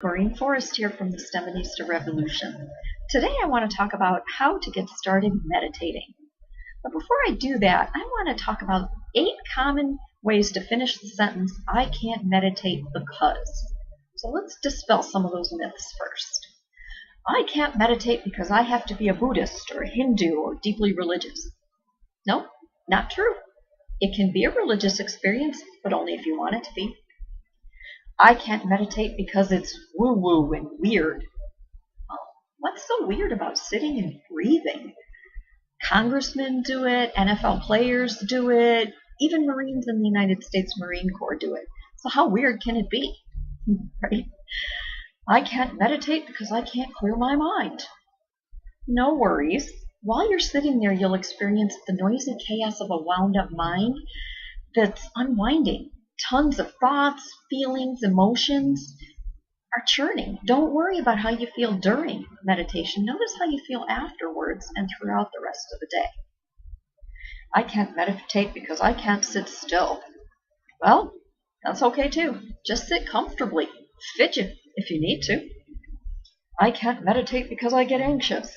Maureen Forrest here from the STEMinista Revolution. Today I want to talk about how to get started meditating. But before I do that, I want to talk about 8 common ways to finish the sentence, I can't meditate because. So let's dispel some of those myths first. I can't meditate because I have to be a Buddhist or a Hindu or deeply religious. No, not true. It can be a religious experience, but only if you want it to be. I can't meditate because it's woo-woo and weird. Well, what's so weird about sitting and breathing? Congressmen do it, NFL players do it, even Marines in the United States Marine Corps do it. So how weird can it be? Right? I can't meditate because I can't clear my mind. No worries. While you're sitting there, you'll experience the noisy chaos of a wound-up mind that's unwinding. Tons of thoughts, feelings, emotions are churning. Don't worry about how you feel during meditation. Notice how you feel afterwards and throughout the rest of the day. I can't meditate because I can't sit still. Well, that's okay too. Just sit comfortably. Fidget if you need to. I can't meditate because I get anxious.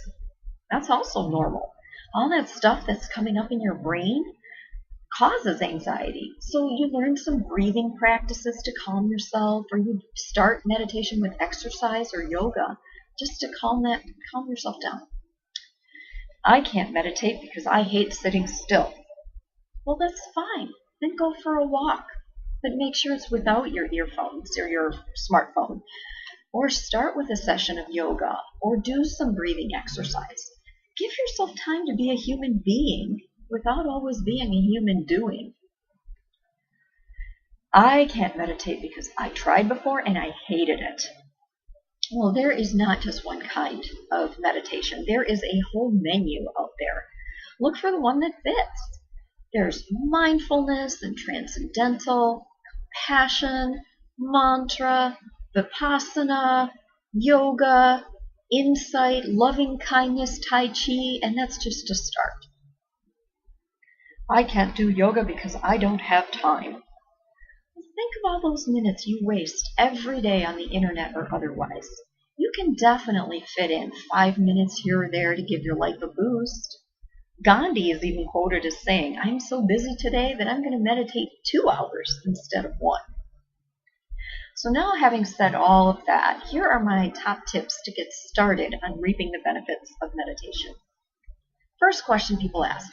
That's also normal. All that stuff that's coming up in your brain causes anxiety. So you learn some breathing practices to calm yourself, or you start meditation with exercise or yoga just to calm yourself down. I can't meditate because I hate sitting still. Well, that's fine. Then go for a walk, but make sure it's without your earphones or your smartphone. Or start with a session of yoga, or do some breathing exercise. Give yourself time to be a human being without always being a human doing. I can't meditate because I tried before and I hated it. Well, there is not just one kind of meditation. There is a whole menu out there. Look for the one that fits. There's mindfulness and transcendental, compassion, mantra, vipassana, yoga, insight, loving kindness, tai chi, and that's just a start. I can't do yoga because I don't have time. Think of all those minutes you waste every day on the internet or otherwise. You can definitely fit in 5 minutes here or there to give your life a boost. Gandhi is even quoted as saying, I'm so busy today that I'm going to meditate 2 hours instead of 1. So now, having said all of that, here are my top tips to get started on reaping the benefits of meditation. First question people ask,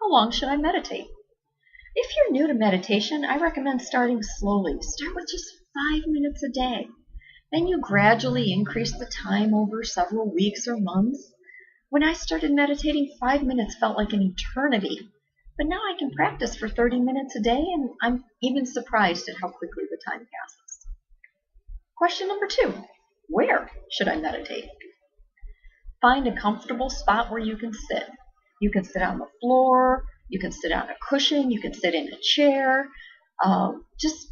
how long should I meditate? If you're new to meditation, I recommend starting slowly. Start with just 5 minutes a day. Then you gradually increase the time over several weeks or months. When I started meditating, 5 minutes felt like an eternity. But now I can practice for 30 minutes a day, and I'm even surprised at how quickly the time passes. Question number 2, where should I meditate? Find a comfortable spot where you can sit. You can sit on the floor, you can sit on a cushion, you can sit in a chair, just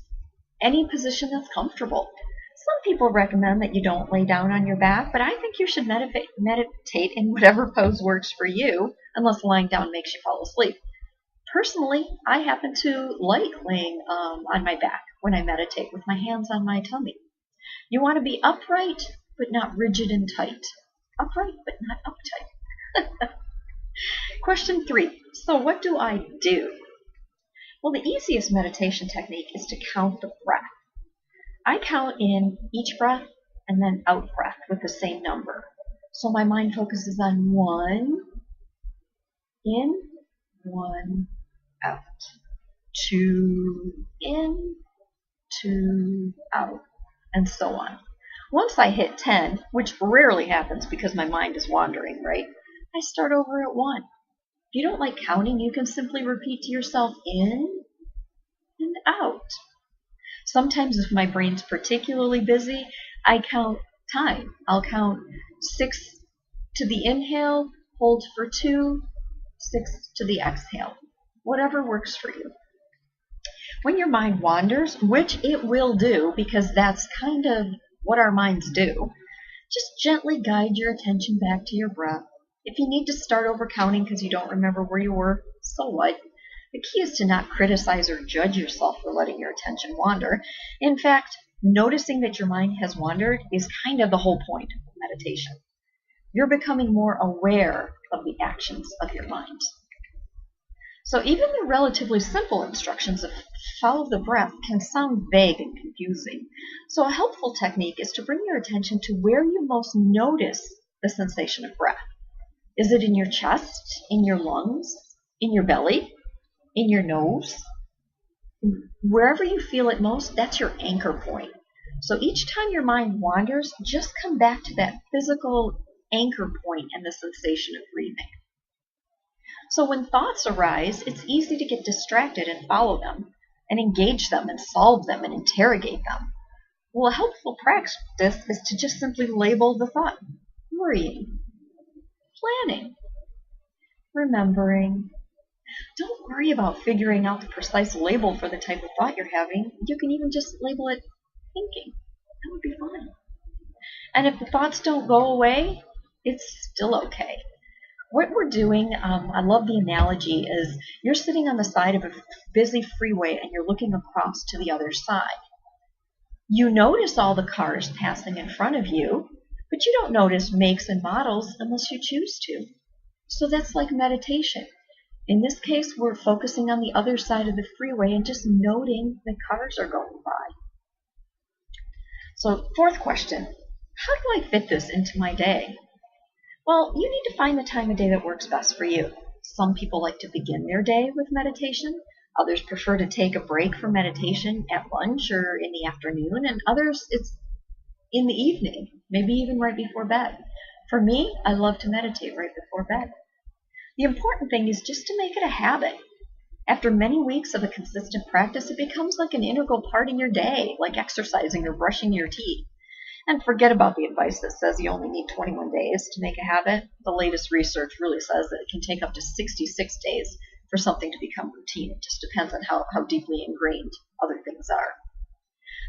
any position that's comfortable. Some people recommend that you don't lay down on your back, but I think you should meditate in whatever pose works for you, unless lying down makes you fall asleep. Personally, I happen to like laying on my back when I meditate with my hands on my tummy. You want to be upright, but not rigid and tight. Upright, but not uptight. Question 3. So what do I do? Well, the easiest meditation technique is to count the breath. I count in each breath and then out breath with the same number. So my mind focuses on 1 in, 1 out, 2 in, 2 out, and so on. Once I hit 10, which rarely happens because my mind is wandering, right? I start over at 1. If you don't like counting, you can simply repeat to yourself in and out. Sometimes if my brain's particularly busy, I count time. I'll count 6 to the inhale, hold for 2, 6 to the exhale. Whatever works for you. When your mind wanders, which it will do because that's kind of what our minds do, just gently guide your attention back to your breath. If you need to start over counting because you don't remember where you were, so what? The key is to not criticize or judge yourself for letting your attention wander. In fact, Noticing that your mind has wandered is kind of the whole point of meditation. You're becoming more aware of the actions of your mind. So even the relatively simple instructions of follow the breath can sound vague and confusing. So a helpful technique is to bring your attention to where you most notice the sensation of breath. Is it in your chest, in your lungs, in your belly, in your nose? Wherever you feel it most, that's your anchor point. So each time your mind wanders, just come back to that physical anchor point and the sensation of breathing. So when thoughts arise, it's easy to get distracted and follow them, and engage them and solve them and interrogate them. Well, a helpful practice is to just simply label the thought: worrying, planning, remembering. Don't worry about figuring out the precise label for the type of thought you're having. You can even just label it thinking. That would be fine. And if the thoughts don't go away, it's still okay. What we're doing, I love the analogy, is you're sitting on the side of a busy freeway and you're looking across to the other side. You notice all the cars passing in front of you, but you don't notice makes and models unless you choose to. So that's like meditation. In this case, we're focusing on the other side of the freeway and just noting that cars are going by. So, fourth question, how do I fit this into my day? Well, you need to find the time of day that works best for you. Some people like to begin their day with meditation. Others prefer to take a break from meditation at lunch or in the afternoon, and others it's in the evening, maybe even right before bed. For me, I love to meditate right before bed. The important thing is just to make it a habit. After many weeks of a consistent practice, it becomes like an integral part of your day, like exercising or brushing your teeth. And forget about the advice that says you only need 21 days to make a habit. The latest research really says that it can take up to 66 days for something to become routine. It just depends on how deeply ingrained other things are.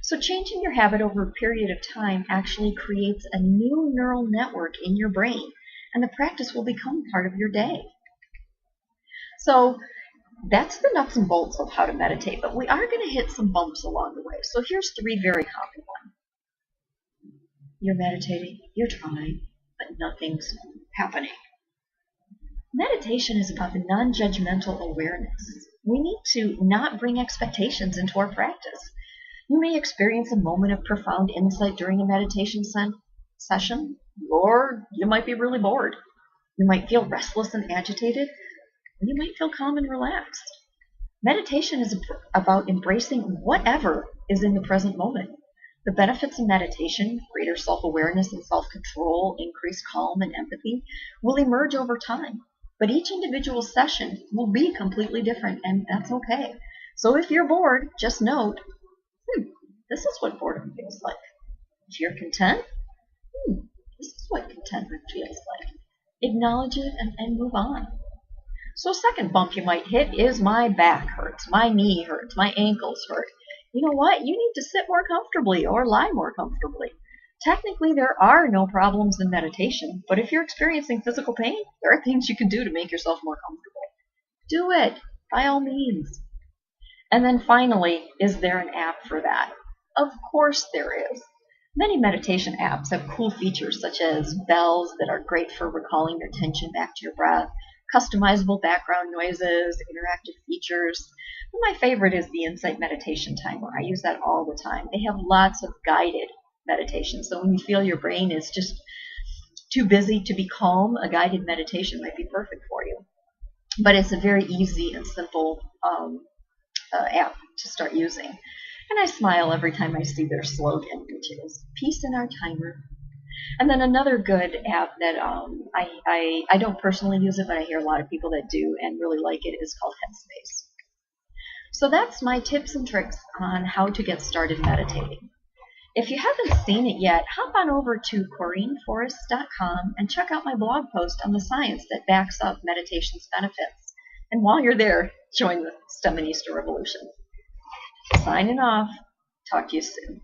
So changing your habit over a period of time actually creates a new neural network in your brain, and the practice will become part of your day. So that's the nuts and bolts of how to meditate, but we are going to hit some bumps along the way. So here's 3 very common ones. You're meditating, you're trying, but nothing's happening. Meditation is about the non-judgmental awareness. We need to not bring expectations into our practice. You may experience a moment of profound insight during a meditation session, or you might be really bored. You might feel restless and agitated, and you might feel calm and relaxed. Meditation is about embracing whatever is in the present moment. The benefits of meditation, greater self-awareness and self-control, increased calm and empathy, will emerge over time. But each individual session will be completely different, and that's okay. So if you're bored, just note, this is what boredom feels like. If you're content, this is what contentment feels like. Acknowledge it and move on. So a second bump you might hit is my back hurts, my knee hurts, my ankles hurt. You know what? You need to sit more comfortably or lie more comfortably. Technically, there are no problems in meditation, but if you're experiencing physical pain, there are things you can do to make yourself more comfortable. Do it, by all means. And then finally, is there an app for that? Of course there is. Many meditation apps have cool features such as bells that are great for recalling your attention back to your breath, customizable background noises, interactive features. My favorite is the Insight Meditation Timer. I use that all the time. They have lots of guided meditation. So when you feel your brain is just too busy to be calm, a guided meditation might be perfect for you. But it's a very easy and simple app to start using. And I smile every time I see their slogan, which is peace in our timer. And then another good app that I don't personally use it, but I hear a lot of people that do and really like it, is called Headspace. So that's my tips and tricks on how to get started meditating. If you haven't seen it yet, hop on over to CorrineForrest.com and check out my blog post on the science that backs up meditation's benefits. And while you're there, join the STEM and Easter revolution. Signing off. Talk to you soon.